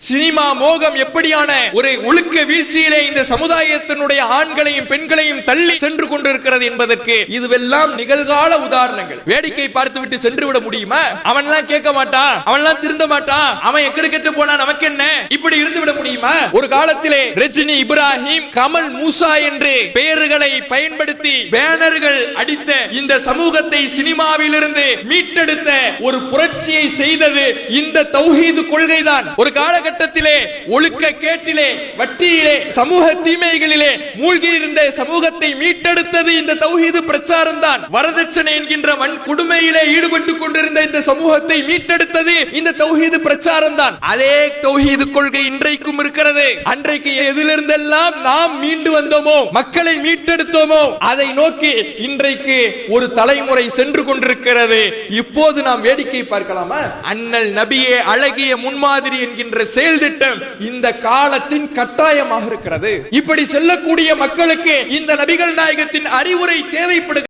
Cinema மோகம் எப்படியான ஒரு ஒழுக்க வீழ்ச்சியிலே இந்த சமுதாயத்தினுடைய ஆண்களையும் பெண்களையும் தள்ளி சென்று கொண்டிருக்கிறது என்பதற்கு இதுவெல்லாம் நிகழ்கால உதாரணங்கள். வேடிக்கை பார்த்து விட்டு சென்று விட முடியுமா? அவன்லாம் கேட்க மாட்டான், அவன்லாம் திருந்த மாட்டான், அவன் எக்கடு கெட்டு போனா நமக்கு என்ன, இப்படி இருந்து விட முடியுமா? ஒரு காலத்திலே ரஜினி, இப்ராஹிம், கமல், மூசா என்று பெயர்களை பயன்படுத்தி பேனர்கள் அடித்த இந்த சமூகத்தை சினிமாவிலிருந்து மீட்டெடுத்த ஒரு புரட்சியை செய்தது இந்த தௌஹீது கொள்கைதான். ஒரு காலகட்டத்திலே ஒழுக்க கேட்டிலே, வட்டியிலே, சமூக தீமைகளிலே மூழ்கி இருந்த சமூகத்தை மீட்டெடுத்தது இந்த தௌஹீது பிரச்சாரம் தான். வரதட்சணை என்கின்ற வன்கொடுமையிலே ஈடுபட்டுக் கொண்டிருந்த இந்த சமூகத்தை மீட்டெடுத்தது இந்த தௌஹீது பிரச்சாரம் தான். அதே தௌஹீது கொள்கை இன்றைக்கும் இருக்கிறது. அன்றைக்கு எதிலிருந்தெல்லாம் நாம் மீண்டு வந்தோமோ, மக்களை மீட்டெடுத்தோமோ, அதை நோக்கி இன்றைக்கு ஒரு தலைமுறை சென்று கொண்டிருக்கிறது. இப்போது நாம் வேடிக்கை பார்க்கலாமா? அண்ணல் நபியே அழகிய முன்மாதிரி என்கின்ற செயல் திட்டம் இந்த காலத்தின் கட்டாயமாக இருக்கிறது. இப்படி செல்லக்கூடிய மக்களுக்கு இந்த நபிகள் நாயகத்தின் அறிவுரை தேவைப்படுகிறது.